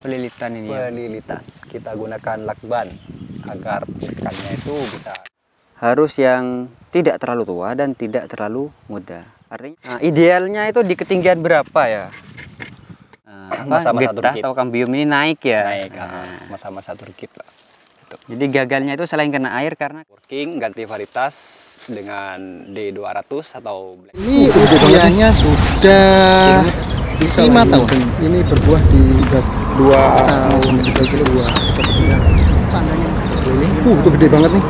pelilitan ini ya? Pelilitan. Kita gunakan lakban agar ikannya itu bisa. Harus yang tidak terlalu tua dan tidak terlalu muda. Artinya idealnya itu di ketinggian berapa ya? Masa-masa getah turkit atau kambium ini naik ya? naik masa-masa turkit lah. Jadi gagalnya itu selain kena air karena Working ganti varietas dengan D200 atau black. Ini usianya sudah 5 tahun. Ini berbuah di 2 tahun 3 kilo buah. Sananya keliling. Itu gede banget nih.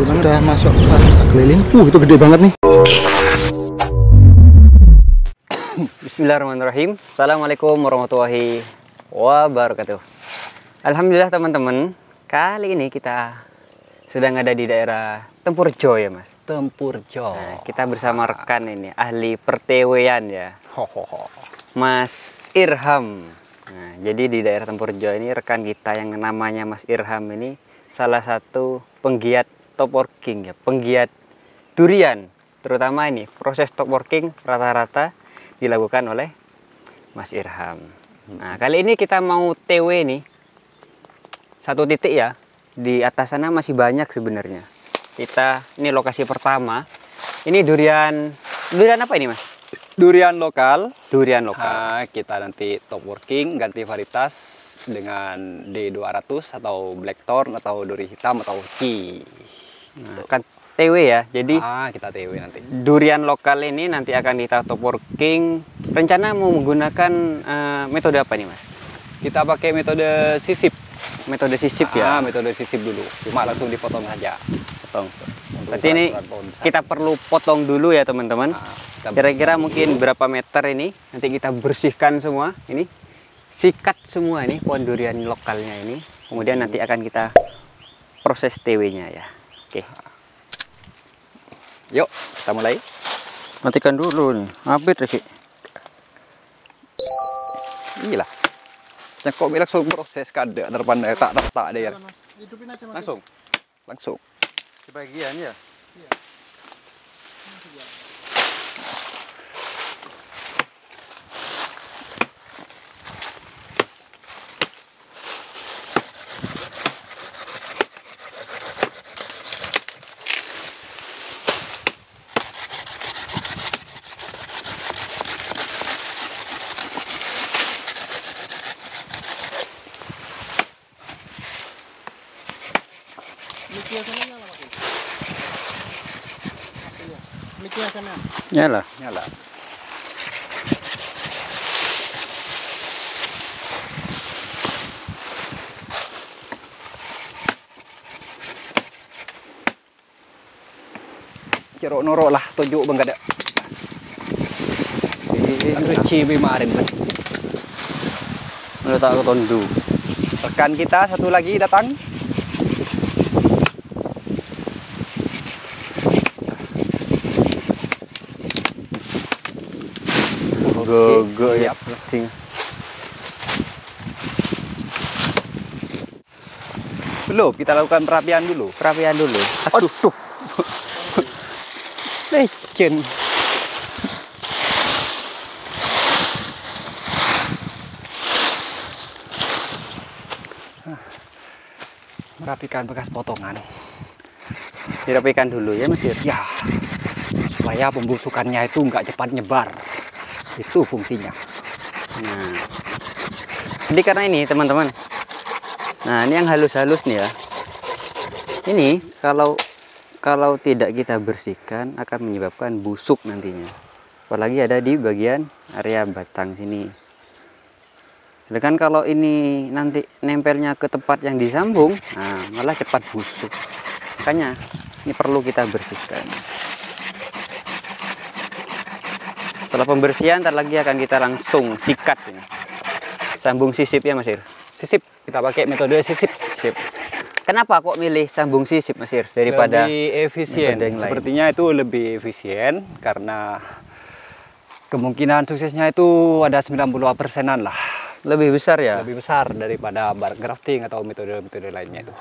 Udah masuk keliling. Itu gede banget nih. Bismillahirrahmanirrahim. Assalamualaikum warahmatullahi wabarakatuh. Alhamdulillah teman-teman, kali ini kita sedang ada di daerah Tempurjo ya Mas. Tempurjo. Nah, kita bersama rekan ini, ahli pertewean ya, Mas Irham. Nah, jadi di daerah Tempurjo ini rekan kita yang namanya Mas Irham ini salah satu penggiat top working ya, penggiat durian. Terutama ini proses top working rata-rata dilakukan oleh Mas Irham. Nah, kali ini kita mau TW nih. Satu titik ya. Di atas sana masih banyak sebenarnya. Kita ini lokasi pertama. Ini durian apa ini, Mas? Durian lokal. Durian lokal. Kita nanti top working ganti varietas dengan D200 atau blackthorn atau duri hitam atau ki. Nah, kan TW ya. Jadi kita TW nanti. Durian lokal ini nanti akan kita top working. Rencana mau menggunakan metode apa nih, Mas? Kita pakai metode sisip. Metode sisip ya. Metode sisip dulu. Cuma langsung dipotong saja. Potong. Berarti ini kita perlu potong dulu ya teman-teman. Kira-kira mungkin berapa meter ini? Nanti kita bersihkan semua. Ini sikat semua ini pohon durian lokalnya ini. Kemudian nanti akan kita proses TW-nya ya. Oke. Yuk, kita mulai. Matikan dulu nih. Abit lagi. Gila. Yang kok langsung proses kada depan tak dia. Hidupin aja, Mas. Langsung. Sebagian ya. Nyala. Nyala. Cerok norok lah tunjuk bang kada. Ini cibi kemarin kan. Udah tak ketondu. Rekan kita satu lagi datang. Go ya. Belum, kita lakukan perapian dulu. Perapian dulu. Aduh. Lecen. Merapikan bekas potongan. Dirapikan dulu ya Mas. Ya, supaya pembusukannya itu nggak cepat nyebar. Itu fungsinya. Nah, jadi karena ini teman-teman. Nah, ini yang halus-halus nih ya. Ini kalau tidak kita bersihkan akan menyebabkan busuk nantinya. Apalagi ada di bagian area batang sini. Sedangkan kalau ini nanti nempelnya ke tempat yang disambung, nah malah cepat busuk. Makanya ini perlu kita bersihkan. Setelah pembersihan, ntar lagi akan kita langsung sikat ini. Sambung sisip ya Mas Ir? Sisip, kita pakai metode sisip. Kenapa kok milih sambung sisip Mas Ir daripada lebih efisien? yang lain? Sepertinya itu lebih efisien karena kemungkinan suksesnya itu ada 90%-an lah. Lebih besar ya? Lebih besar daripada bar grafting atau metode-metode lainnya itu.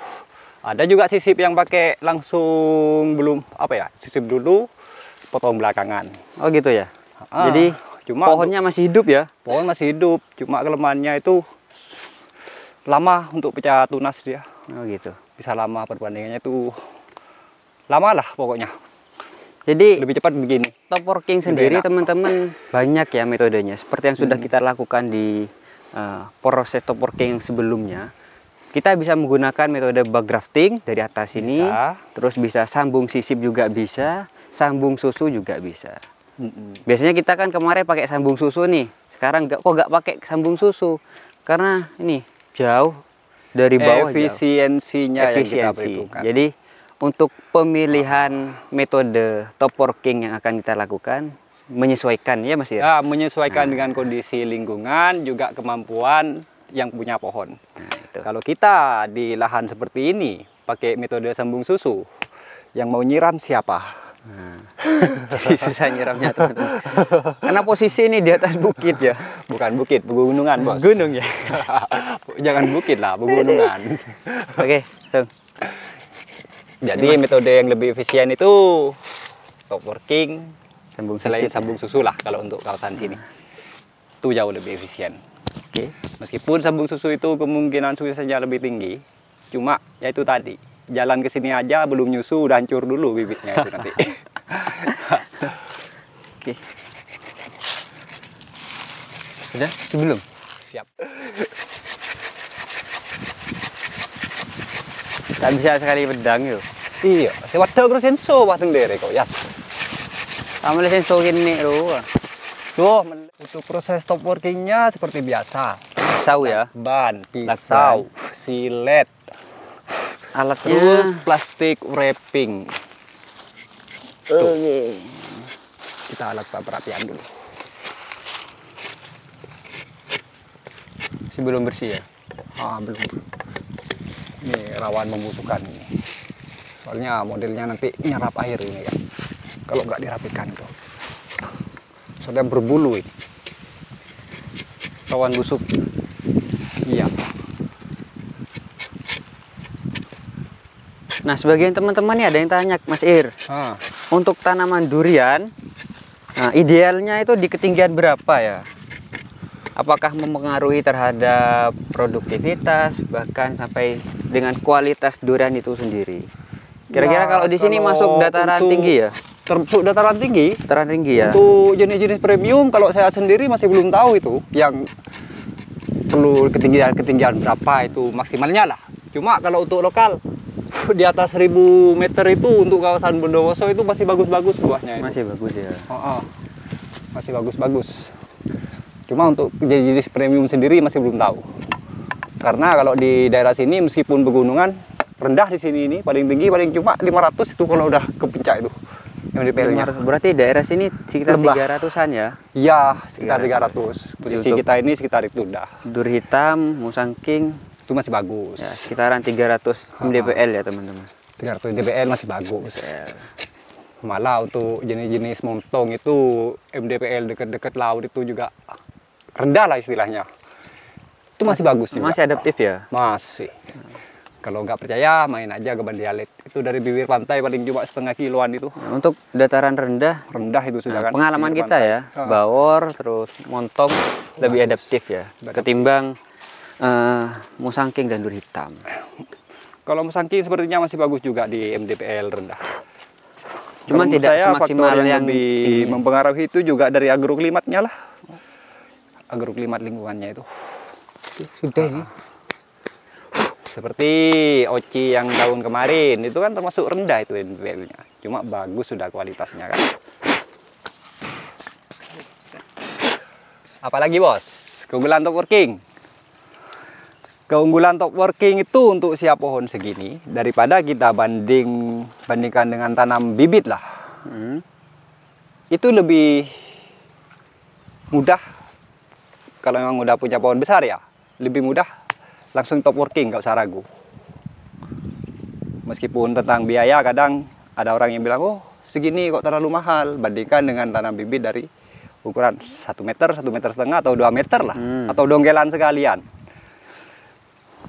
Ada juga sisip yang pakai langsung belum sisip dulu, potong belakangan. Oh gitu ya? Jadi cuma pohonnya masih hidup ya? Pohon masih hidup, cuma kelemahannya itu lama untuk pecah tunas dia. Oh gitu. Bisa lama, perbandingannya itu lama lah pokoknya. Jadi Lebih cepat begini. top working sendiri teman-teman banyak ya metodenya. Seperti yang sudah kita lakukan di proses top working yang sebelumnya. Kita bisa menggunakan metode bug grafting dari atas ini, Bisa. terus bisa sambung sisip juga bisa, sambung susu juga bisa. Biasanya kita kan kemarin pakai sambung susu nih, sekarang kok nggak pakai sambung susu? Karena ini jauh dari bawah, Efisiensinya yang kita efisiensi. perhitungkan. Jadi untuk pemilihan metode top working yang akan kita lakukan menyesuaikan ya Mas ya. Ya, menyesuaikan dengan kondisi lingkungan, juga kemampuan yang punya pohon. Nah, itu. Kalau kita di lahan seperti ini pakai metode sambung susu, yang mau nyiram siapa? Jadi susah nyiramnya teman-teman. Karena posisi ini di atas bukit ya. Bukan bukit, pegunungan bos. Gunung ya. Jangan bukit lah, pegunungan. Oke, so. Jadi metode yang lebih efisien itu top working, Sambung selain sisip. sambung susu lah kalau untuk kawasan sini. Itu jauh lebih efisien. Oke. Meskipun sambung susu itu kemungkinan suksesnya lebih tinggi, cuma ya itu tadi, jalan ke sini aja belum nyusu udah hancur dulu bibitnya itu nanti. Oke. Sudah? Sebelum? Siap. Tak bisa sekali pedang yuk. Iya, sewaktu bersenso wateng dere kok, yas. Kamu lesen sokin nih loh. Tuh, untuk proses top workingnya seperti biasa. Sau ya. Ban, pisau, silet, Alatnya. terus plastik wrapping. Oke. Kita alat perapian dulu. Masih belum bersih ya. Belum. Ini rawan membusukkan ini. Soalnya modelnya nanti nyerap air ini kan. Kalau nggak dirapikan itu. Soalnya berbulu ini. Rawan busuk. Iya. Nah, sebagian teman-teman nih ada yang tanya, Mas Ir, untuk tanaman durian, nah, idealnya itu di ketinggian berapa ya? Apakah mempengaruhi terhadap produktivitas, bahkan sampai dengan kualitas durian itu sendiri? Kira-kira Ya, kalau di sini kalau masuk dataran untuk- tinggi ya? Termasuk dataran tinggi. Dataran tinggi ya? Untuk jenis-jenis premium kalau saya sendiri masih belum tahu itu yang perlu ketinggian berapa itu maksimalnya lah. Cuma kalau untuk lokal di atas 1000 meter itu untuk kawasan Bondowoso itu masih bagus-bagus buahnya itu. Masih bagus ya. Masih bagus-bagus. Cuma untuk jenis premium sendiri masih belum tahu. Karena kalau di daerah sini meskipun pegunungan rendah di sini ini paling tinggi paling cuma 500 itu kalau udah ke puncak itu MDPL-nya. Berarti daerah sini sekitar Lembah. 300-an ya? Iya, sekitar 300. Posisi Untuk- kita ini sekitar itu udah. Dur hitam, musang king, Itu masih bagus. ya sekitaran 300 mdpl ya teman-teman. 300 dBl masih bagus. Malah untuk jenis-jenis montong itu MDPL dekat-dekat laut itu juga rendah lah istilahnya. Itu masih bagus juga. Masih adaptif ya? Masih. Kalau nggak percaya main aja ke Bandialet. Itu dari bibir pantai paling cuma setengah kiloan itu. Nah, untuk dataran rendah, Rendah itu sudah nah, kan. pengalaman bibir kita pantai. ya, bawor terus montong lebih adaptif ya ketimbang musangking dan dur hitam. Kalau musangking sepertinya masih bagus juga di MDPL rendah. Cuman Kalau menurut tidak saya semaksimal faktor yang lebih tinggi. mempengaruhi itu juga dari agroklimatnya lah. Agroklimat lingkungannya itu. Sudah sih. Seperti oci yang tahun kemarin itu kan termasuk rendah itu MDPL-nya. Cuma bagus sudah kualitasnya kan. Apalagi bos, keunggulan top working. Keunggulan top working itu untuk siap pohon segini daripada kita bandingkan dengan tanam bibit lah. Itu lebih mudah kalau memang udah punya pohon besar ya, lebih mudah langsung top working, nggak usah ragu. Meskipun tentang biaya kadang ada orang yang bilang, oh segini kok terlalu mahal, bandingkan dengan tanam bibit dari ukuran 1 meter, 1,5 meter atau 2 meter lah, atau donggelan sekalian.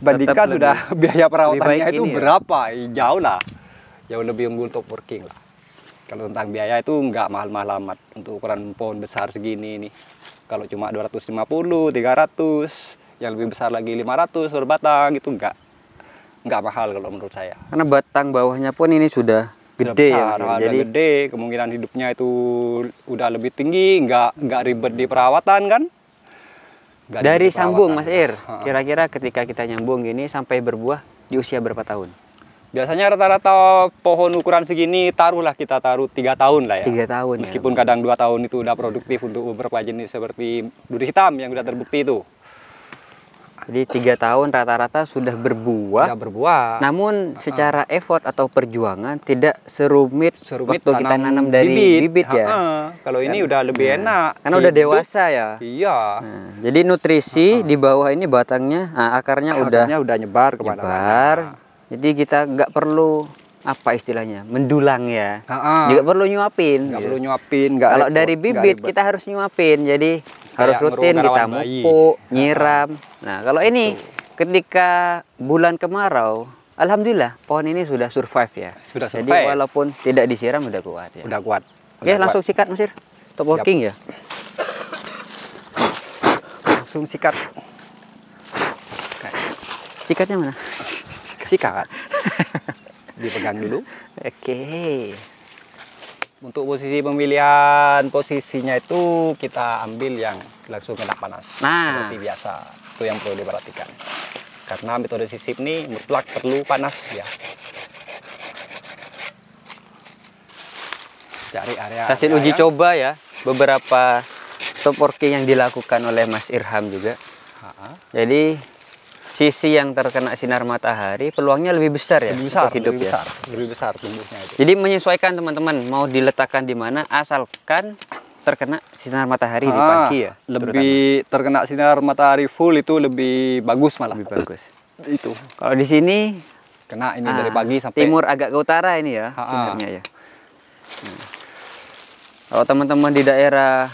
Bandingkan Tetap sudah biaya perawatannya baik itu ini ya? berapa, jauh lah, jauh lebih unggul top working lah. Kalau tentang biaya itu nggak mahal-mahal amat untuk ukuran pohon besar segini nih. Kalau cuma 250, 300, yang lebih besar lagi 500 per batang, itu nggak mahal kalau menurut saya. Karena batang bawahnya pun ini sudah Sudah gede ya, besar, Mas Ir. udah Jadi gede, kemungkinan hidupnya itu udah lebih tinggi, nggak ribet di perawatan kan. Nggak dari ribet di sambung perawatan. Mas Ir, Ha-ha. kira-kira ketika kita nyambung gini sampai berbuah di usia berapa tahun? Biasanya rata-rata pohon ukuran segini kita taruh 3 tahun lah ya. 3 tahun ya. Meskipun kadang 2 tahun itu udah produktif untuk beberapa jenis seperti duri hitam yang udah terbukti itu. Jadi 3 tahun rata-rata sudah berbuah. Udah berbuah. Namun secara effort atau perjuangan tidak serumit waktu kita nanam dari bibit ya. Kalau ini udah lebih enak. Karena udah Hidup. dewasa ya. Iya. Nah, jadi nutrisi di bawah ini batangnya, akarnya udah nyebar kemana-mana. nyebar. Jadi kita nggak perlu apa istilahnya mendulang ya. Nggak perlu nyuapin. Nggak gitu. perlu nyuapin. Nggak Kalau repot, dari nggak bibit ribet. kita harus nyuapin. Jadi harus rutin kita ngerawat bayi. mupuk, nyiram. Nah kalau ini ketika bulan kemarau, alhamdulillah pohon ini sudah survive ya. Sudah Jadi survive. walaupun tidak disiram udah kuat ya. Udah kuat. Oke langsung sikat Mas Ir. Top Siap. working ya. Langsung sikat. Sikatnya mana? Sikat. Dipegang dulu. Oke. Untuk posisi pemilihan posisinya itu kita ambil yang langsung kena panas. Nah. Seperti biasa. Itu yang perlu diperhatikan. Karena metode sisip ini mutlak perlu panas ya. Cari area. Hasil uji coba ya. Beberapa top working yang dilakukan oleh Mas Irham juga. Jadi sisi yang terkena sinar matahari peluangnya lebih besar ya Lebih besar, untuk hidup lebih ya. besar, lebih besar tumbuhnya itu. Jadi menyesuaikan teman-teman mau diletakkan di mana asalkan terkena sinar matahari di pagi ya. Lebih terkena sinar matahari full itu lebih bagus malah. terutama. Lebih bagus. Itu Kalau di sini kena ini dari pagi sampai timur agak ke utara ini ya sinarnya ya. Kalau teman-teman di daerah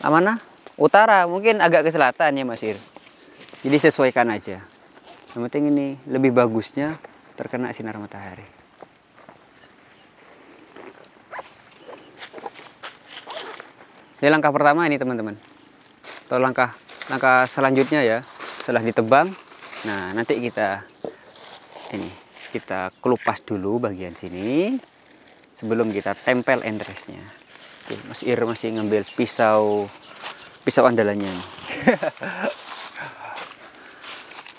mana? Utara mungkin agak ke selatan ya Mas Ir. Jadi sesuaikan aja. Yang penting ini lebih bagusnya terkena sinar matahari. Ini langkah pertama ini teman-teman. Atau langkah selanjutnya ya setelah ditebang. Nah nanti kita kelupas dulu bagian sini sebelum kita tempel entresnya. Oke, Mas Ir masih ngambil pisau andalannya.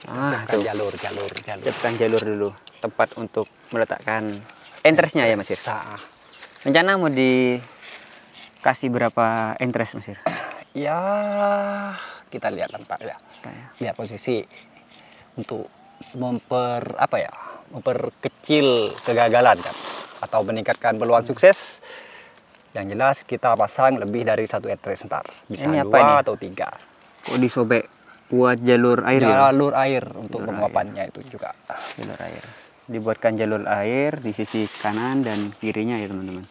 siapkan Tuh. jalur. Siapkan jalur dulu tempat untuk meletakkan entresnya ya Mas Ir. Rencana mau dikasih berapa entres Mas Ir? Ya kita lihat nampak ya. Lihat posisi untuk memperkecil kegagalan kan atau meningkatkan peluang sukses. Yang jelas kita pasang lebih dari 1 entres ntar. Bisa Ini 2 apa ini? atau 3. Oh disobek buat jalur air ya? Jalur air untuk Jalur penguapannya itu juga. Jalur air. Dibuatkan jalur air di sisi kanan dan kirinya ya teman-teman.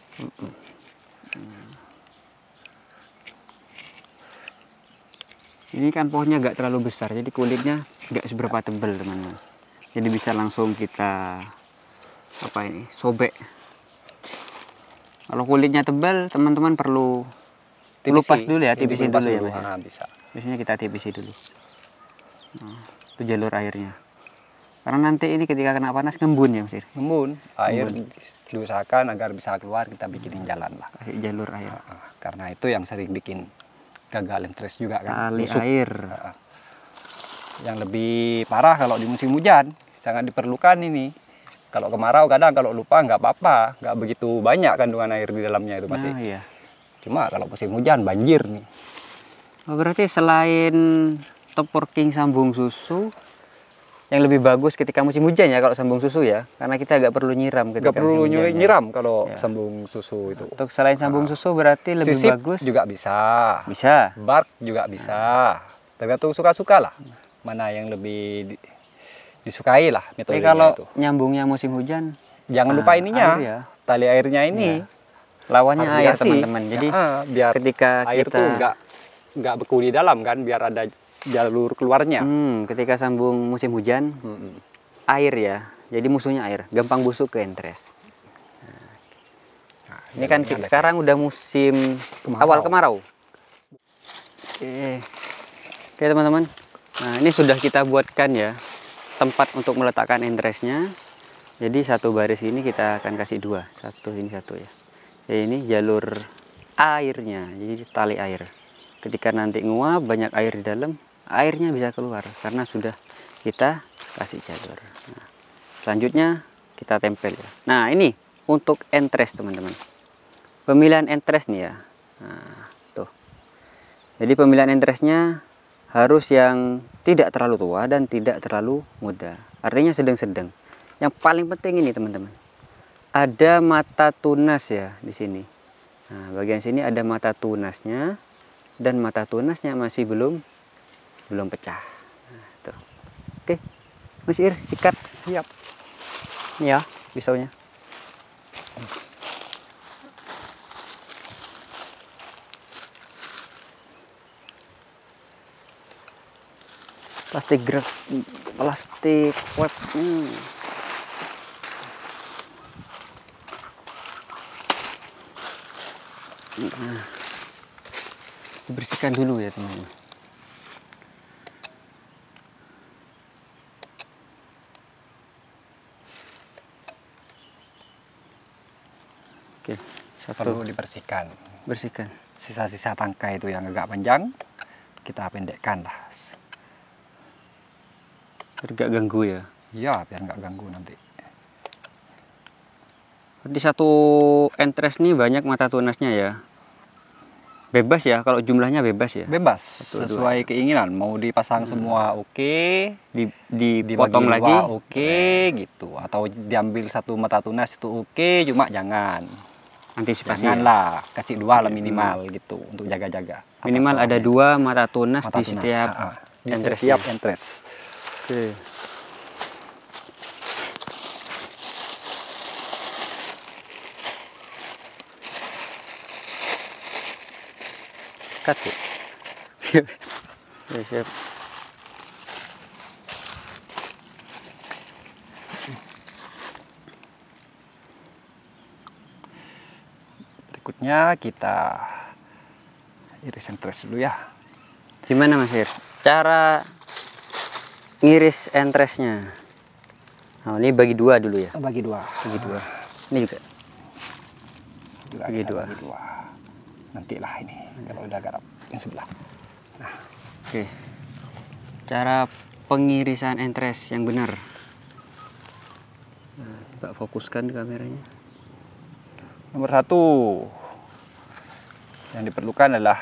Ini kan pohonnya nggak terlalu besar, jadi kulitnya nggak seberapa tebal teman-teman. Jadi bisa langsung kita sobek. Kalau kulitnya tebal, teman-teman perlu lupas dulu ya, tipisin dulu ya. Mas. Bisa. Biasanya kita tipisi dulu. Nah, itu jalur airnya. Karena nanti ini ketika kena panas ngembun ya Mas Ir. Ngembun, air diusahakan agar bisa keluar, kita bikinin jalan lah. Kasih jalur air. Karena itu yang sering bikin gagal entres juga kan. Tali Busuk. air. Yang lebih parah kalau di musim hujan, sangat diperlukan ini. Kalau kemarau kadang kalau lupa nggak apa-apa, nggak begitu banyak kandungan air di dalamnya itu masih. Nah, iya. Cuma kalau musim hujan banjir nih. Oh, berarti selain top working sambung susu, yang lebih bagus ketika musim hujan ya kalau sambung susu ya, karena kita nggak perlu nyiram ketika Nggak perlu musim hujan, ya. nyiram kalau Ya. sambung susu itu. Untuk selain sambung susu berarti lebih Sisip bagus. juga bisa. Bisa. Bark juga bisa. Tergantung suka-suka lah. Mana yang lebih disukai lah Tapi metodenya kalau itu. nyambungnya musim hujan, Jangan lupa ininya, air ya. tali airnya ini. Ya. Lawannya Harus air dihiasi. teman-teman. Jadi biar ketika air kita tuh nggak beku di dalam kan, biar ada jalur keluarnya. ketika sambung musim hujan, air ya. Jadi musuhnya air, gampang busuk ke entres. Nah, ini kan jalurnya ada sekarang udah musim Kemarau. awal kemarau. Oke teman-teman, Nah, ini sudah kita buatkan ya tempat untuk meletakkan entresnya. Jadi satu baris ini kita akan kasih dua, satu ini satu ya. Jadi ini jalur airnya, jadi tali air. Ketika nanti nguap banyak air di dalam, airnya bisa keluar karena sudah kita kasih jalur. Nah, selanjutnya kita tempel ya. Nah, ini untuk entres teman-teman. Pemilihan entres nih ya. Nah, tuh. Jadi pemilihan entresnya harus yang tidak terlalu tua dan tidak terlalu muda. Artinya sedang-sedang. Yang paling penting ini teman-teman. Ada mata tunas ya di sini. Nah, bagian sini ada mata tunasnya dan mata tunasnya masih belum pecah. Nah, tuh. Oke. Mas Ir, sikat. Siap. Ini ya, pisaunya. Plastik wrap. Nah, dibersihkan dulu ya teman-teman. Oke, Perlu dibersihkan. bersihkan. Sisa-sisa tangkai itu yang agak panjang kita pendekkan lah. Biar gak ganggu ya. Iya, biar nggak ganggu nanti. Berarti satu entres nih banyak mata tunasnya ya. Bebas ya, kalau jumlahnya bebas ya. Bebas, Satu, sesuai keinginan. Mau dipasang semua oke, Dipotong dibagi lagi. dua oke gitu. Atau diambil satu mata tunas itu oke, cuma jangan. Antisipasi. Janganlah, kasih dua lah minimal gitu untuk jaga-jaga. Minimal ada dua mata tunas mata di tunas. setiap Di entres. setiap entres. Oke. Cut ya. Ya, siap. Berikutnya kita iris entres dulu ya. Gimana Mas Ir? Cara ngiris entresnya. Nah, ini bagi dua dulu ya. Bagi dua. Bagi dua. Ini juga. Bagi Kita dua. bagi dua. Nantilah ini kalau udah garap yang sebelah. Oke. Cara pengirisan entres yang benar. Nah, coba fokuskan kameranya. Nomor satu yang diperlukan adalah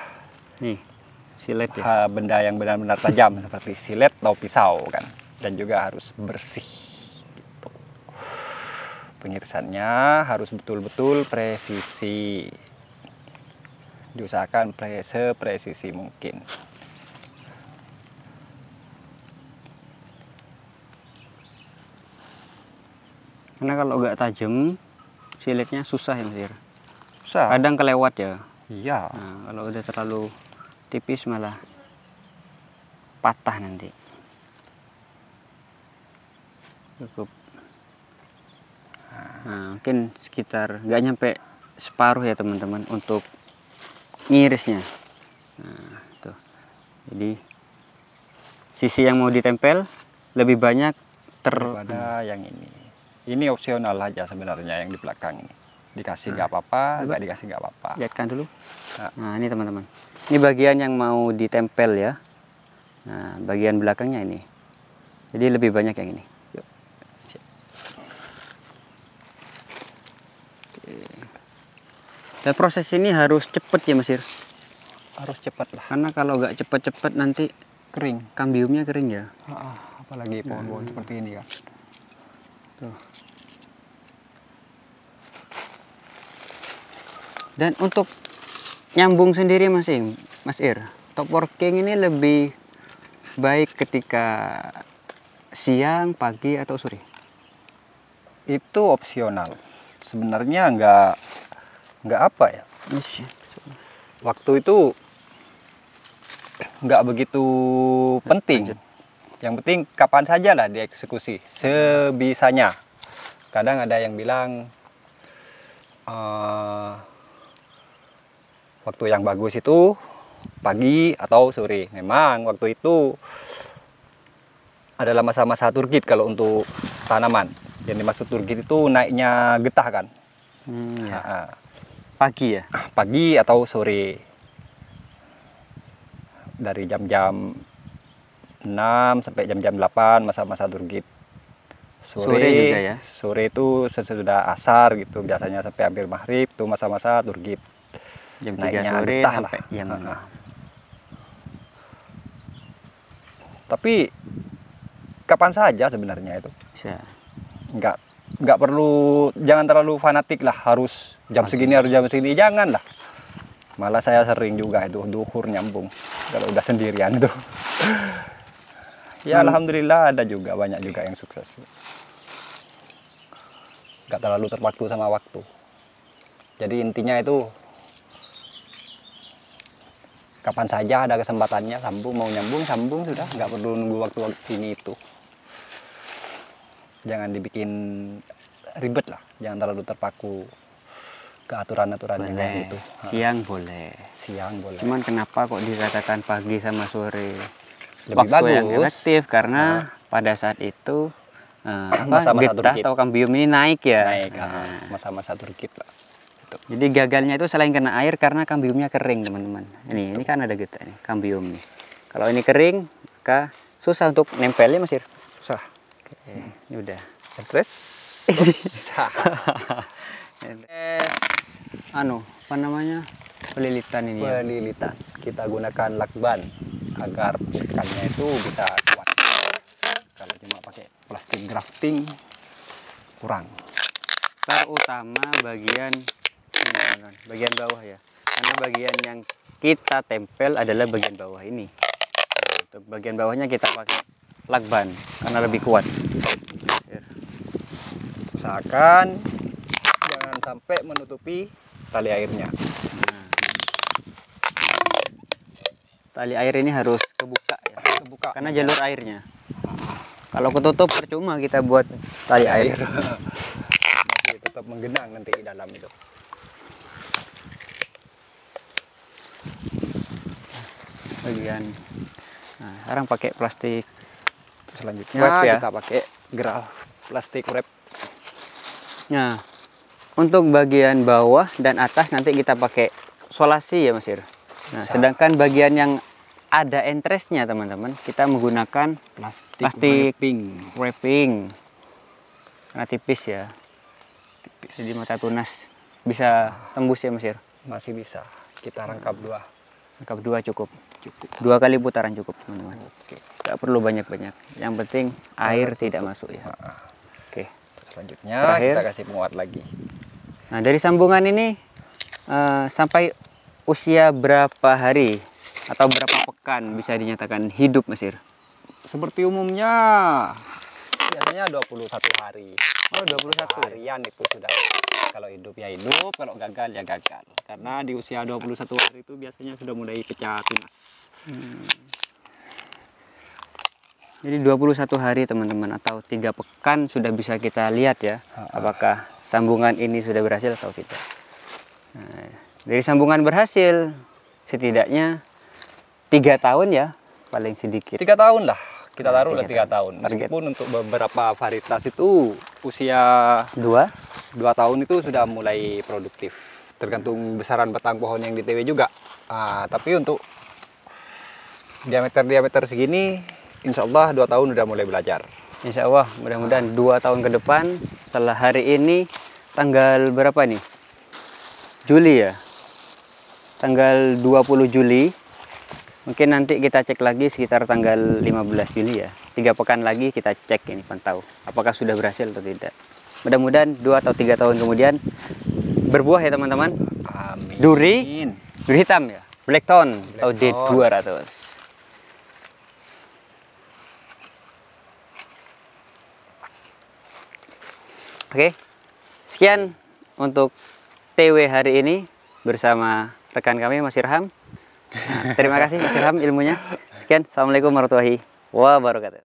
Nih, silet ya. benda yang benar-benar tajam seperti silet atau pisau kan, dan juga harus bersih. Gitu. Pengirisannya harus betul-betul presisi. Diusahakan sepresisi mungkin. Karena kalau nggak tajam, silitnya susah ya Mas Ir. Susah. Kadang kelewat ya. Iya. Nah, kalau udah terlalu tipis malah patah nanti. Cukup. Nah, mungkin sekitar nggak nyampe separuh ya teman-teman untuk ngirisnya. Nah, tuh. Jadi sisi yang mau ditempel lebih banyak Daripada yang ini. Ini opsional aja sebenarnya yang di belakang ini. Dikasih nggak apa-apa, nggak dikasih nggak apa-apa. lihatkan dulu. Nah. Nah, ini teman-teman. Ini bagian yang mau ditempel ya. Nah, bagian belakangnya ini. Jadi lebih banyak yang ini. Yuk. Siap. Oke. Dan proses ini harus cepet ya Mas Ir. Harus cepat lah. Karena kalau nggak cepet-cepet nanti Kering. kambiumnya kering ya. Apalagi pohon-pohon seperti ini kan. Tuh. Dan untuk nyambung sendiri Mas Ir, top working ini lebih baik ketika siang, pagi atau sore? Itu opsional. Sebenarnya nggak apa ya. Waktu itu nggak begitu penting. Yang penting kapan saja lah dieksekusi, sebisanya. Kadang ada yang bilang waktu yang bagus itu pagi atau sore. Memang waktu itu adalah masa-masa turgid kalau untuk tanaman. Yang dimaksud turgid itu naiknya getah kan. Ya. Pagi ya? Pagi atau sore. Dari jam-jam 6 sampai jam-jam 8 masa-masa turgid. Sore juga ya? Sore itu sesudah asar gitu, biasanya sampai hampir maghrib itu masa-masa turgid. Jam 3 Naiknya sore getah sampai lah. jam Tapi kapan saja sebenarnya itu. bisa. Nggak perlu, jangan terlalu fanatik lah, harus jam segini, harus jam segini, jangan lah. Malah saya sering juga itu duhur nyambung kalau udah sendirian itu. Ya alhamdulillah ada juga, banyak juga yang sukses. Nggak terlalu terpaku sama waktu. Jadi intinya itu kapan saja ada kesempatannya, sambung, mau nyambung sambung sudah, nggak perlu nunggu waktu ini itu. Jangan dibikin ribet lah, jangan terlalu terpaku ke aturan-aturan yang kayak gitu. Siang boleh. Siang boleh. Cuman kenapa kok dikatakan pagi sama sore Lebih waktu yang bagus. efektif? Karena pada saat itu Masa-masa getah turgid. atau kambium ini naik ya. Naik, masa-masa turgid lah. Jadi gagalnya itu selain kena air karena kambiumnya kering teman-teman. Ini kan ada getah nih, kambium nih. Kalau ini kering, maka susah untuk nempelnya Mas Ir. Susah. Oke, ini udah. Terus susah. Apa namanya? Pelilitan ini ya. Pelilitan. Kita gunakan lakban agar ikannya itu bisa kuat. Kalau cuma pakai plastik grafting kurang. Terutama bagian ini, teman-teman, bagian bawah ya. Karena bagian yang kita tempel adalah bagian bawah ini. Nah, untuk bagian bawahnya kita pakai lakban karena lebih kuat. Usahakan jangan sampai menutupi tali airnya. Nah, tali air ini harus kebuka ya. Kebuka Karena jalur airnya. Kalau ketutup percuma kita buat tali air. masih tetap menggenang nanti di dalam itu. Bagian. Nah, sekarang pakai plastik. Selanjutnya Wrap ya. kita pakai plastik wrap. Nah, untuk bagian bawah dan atas nanti kita pakai solasi ya Mas Ir. Nah, sedangkan bagian yang ada entresnya teman-teman, kita menggunakan plastik wrapping. Karena tipis ya. Jadi mata tunas bisa tembus ya Mas Ir. Masih bisa. Kita rangkap dua. Rangkap dua cukup. 2 kali putaran cukup teman-teman. Oke. Nggak perlu banyak-banyak. Yang penting air tidak masuk ya. Oke. Selanjutnya Terakhir. kita kasih penguat lagi. Nah, dari sambungan ini sampai usia berapa hari atau berapa pekan bisa dinyatakan hidup Mas Ir? Seperti umumnya biasanya 21 hari. Oh, 21 harian itu sudah. Kalau hidup ya hidup, kalau gagal ya gagal. Karena di usia 21 hari itu biasanya sudah mulai pecah tunas. Jadi 21 hari teman-teman atau 3 pekan sudah bisa kita lihat ya. Apakah sambungan ini sudah berhasil atau tidak. Nah, dari sambungan berhasil setidaknya 3 tahun ya paling sedikit. 3 tahun lah. Kita Nah, taruh lah 3 tahun. Target. Meskipun untuk beberapa varietas itu usia 2 tahun itu sudah mulai produktif. Tergantung besaran batang pohon yang di TW juga. Tapi untuk diameter segini, insya Allah 2 tahun udah mulai belajar. Insya Allah mudah-mudahan 2 tahun ke depan setelah hari ini tanggal berapa nih? Juli ya? Tanggal 20 Juli. Mungkin nanti kita cek lagi sekitar tanggal 15 Juli ya. 3 pekan lagi kita cek ini pantau. Apakah sudah berhasil atau tidak. Mudah-mudahan 2 atau 3 tahun kemudian berbuah ya teman-teman. Amin. Duri hitam ya. Blackthorn atau D200. Oke. Sekian untuk TW hari ini bersama rekan kami Mas Irham. Nah, terima kasih Mas Irham ilmunya. Sekian, assalamualaikum warahmatullahi wabarakatuh.